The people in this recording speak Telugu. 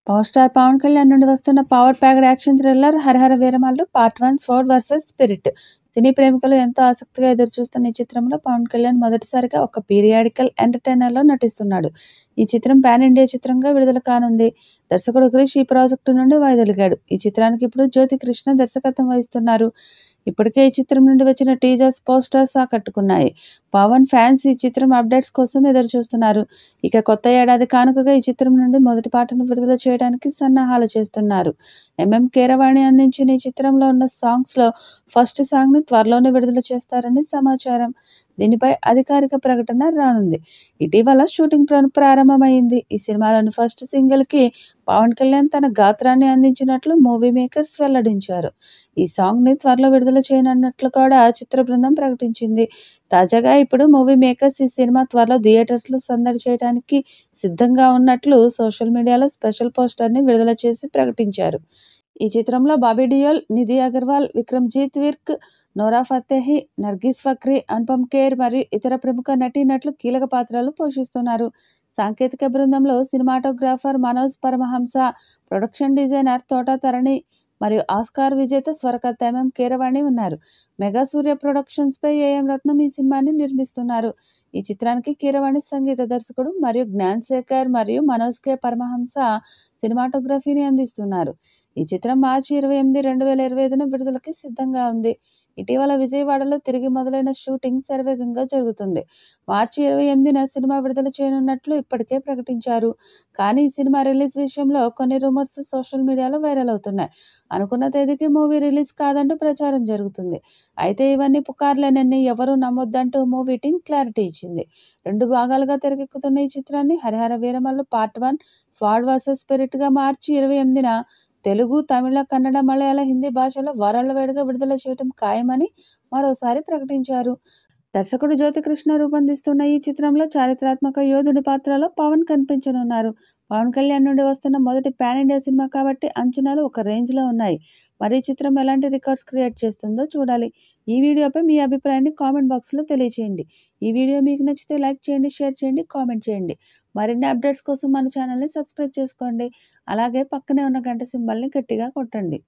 పవర్ స్టార్ పవన్ కళ్యాణ్ నుండి వస్తున్న power packed action thriller 'Hari Hara Veera Mallu part 1 sword versus spirit'. Cine ప్రేమికులు ఎంతో ఆసక్తిగా ఎదురుచూస్తున్న ఈ చిత్రంలో పవన్ కళ్యాణ్ మొదటిసారిగా ఒక పీరియాడికల్ ఎంటర్‌టైనర్‌లో నటిస్తున్నాడు. ఈ చిత్రం పాన్ ఇండియా చిత్రంగా విడుదల కానుంది. దర్శకుడు క్రిష్ ఈ ప్రాజెక్టు నుండి వైదొలిగాడు. ఈ చిత్రానికి ఇప్పుడు జ్యోతి కృష్ణ దర్శకత్వం వహిస్తున్నారు. ఇప్పటికే ఈ చిత్రం నుండి వచ్చిన టీజర్స్, పోస్టర్స్ ఆకట్టుకున్నాయి. పవన్ ఫ్యాన్స్ ఈ చిత్రం అప్డేట్స్ కోసం ఎదురుచూస్తున్నారు. ఇక కొత్త ఏడాది కానుకగా ఈ చిత్రం నుండి మొదటి పాటను విడుదల చేయడానికి సన్నాహాలు చేస్తున్నారు. కీరవాణి అందించిన ఈ చిత్రంలో ఉన్న సాంగ్స్‌లో ఫస్ట్ సాంగ్‌ని త్వరలోనే విడుదల చేస్తారని సమాచారం. దీనిపై అధికారిక ప్రకటన రానుంది. ఇటీవల షూటింగ్ ప్రారంభమైంది. ఈ సినిమాలోని ఫస్ట్ సింగిల్‌కి పవన్ కళ్యాణ్ తన గాత్రాన్ని అందించినట్లు మూవీ మేకర్స్ వెల్లడించారు. ఈ సాంగ్‌ని త్వరలో విడుదల చేయనున్నట్లు కూడా చిత్ర బృందం ప్రకటించింది. తాజాగా ఇప్పుడు మూవీ మేకర్స్ ఈ సినిమా త్వరలో థియేటర్స్‌లో సందడి చేయడానికి సిద్ధంగా ఉన్నట్లు సోషల్ మీడియాలో స్పెషల్ పోస్టర్‌ని విడుదల చేసి ప్రకటించారు. ఈ చిత్రంలో బాబీ డియోల్, నిధి అగర్వాల్, విక్రమ్‌జీత్ విర్క్, నోరా ఫతేహి, నర్గీస్ ఫక్రీ, అనుపమ్ ఖేర్ మరియు ఇతర ప్రముఖ నటీనటులు కీలక పాత్రలు పోషిస్తున్నారు. సాంకేతిక బృందంలో cinematographer Manoj Paramahamsa, production designer Thota Tharani మరియు ఆస్కార్ విజేత స్వరకర్త కీరవాణి ఉన్నారు. మెగా సూర్య ప్రొడక్షన్స్పై ఏఎం రత్నం ఈ సినిమాని నిర్మిస్తున్నారు. ఈ చిత్రానికి కీరవాణి సంగీత దర్శకుడు మరియు జ్ఞాన్ శేఖర్ మరియు మనోజ్ కే పరమహంస సినిమాటోగ్రఫీని అందిస్తున్నారు. ఈ చిత్రం మార్చి 28, 2025న విడుదలకి సిద్ధంగా ఉంది. ఇటీవల విజయవాడలో తిరిగి మొదలైన షూటింగ్ శరవేగంగా జరుగుతుంది. మార్చి 28న సినిమా విడుదల చేయనున్నట్లు ఇప్పటికే ప్రకటించారు. కానీ ఈ సినిమా రిలీజ్ విషయంలో కొన్ని రూమర్స్ సోషల్ మీడియాలో వైరల్ అవుతున్నాయి. అనుకున్న తేదీకి మూవీ రిలీజ్ కాదంటూ ప్రచారం జరుగుతుంది. అయితే ఇవన్నీ పుకార్లేనని ఎవరూ నమ్మొద్దంటూ మూవీ టీం క్లారిటీ ఇచ్చింది. 2 భాగాలుగా తెరకెక్కుతున్న ఈ చిత్రాన్ని 'Hari Hara Veera Mallu part 1 sword versus స్పిరిట్'గా మార్చి 28న తెలుగు, తమిళ, కన్నడ, మలయాళ, హిందీ భాషలో వారాల వారీగా విడుదల చేయడం ఖాయమని మరోసారి ప్రకటించారు. దర్శకుడు జ్యోతికృష్ణ రూపొందిస్తున్న ఈ చిత్రంలో చారిత్రాత్మక యోధుడి పాత్రలో పవన్ కనిపించనున్నారు. పవన్ కళ్యాణ్ నుండి వస్తున్న మొదటి పాన్ ఇండియా సినిమా కాబట్టి అంచనాలు ఒక రేంజ్లో ఉన్నాయి. మరి ఈ చిత్రం ఎలాంటి రికార్డ్స్ క్రియేట్ చేస్తుందో చూడాలి. ఈ వీడియోపై మీ అభిప్రాయాన్ని కామెంట్ బాక్స్లో తెలియజేయండి. ఈ వీడియో మీకు నచ్చితే లైక్ చేయండి, షేర్ చేయండి, కామెంట్ చేయండి. మరిన్ని అప్డేట్స్ కోసం మన ఛానల్ని సబ్స్క్రైబ్ చేసుకోండి. అలాగే పక్కనే ఉన్న గంట సింబల్ని గట్టిగా కొట్టండి.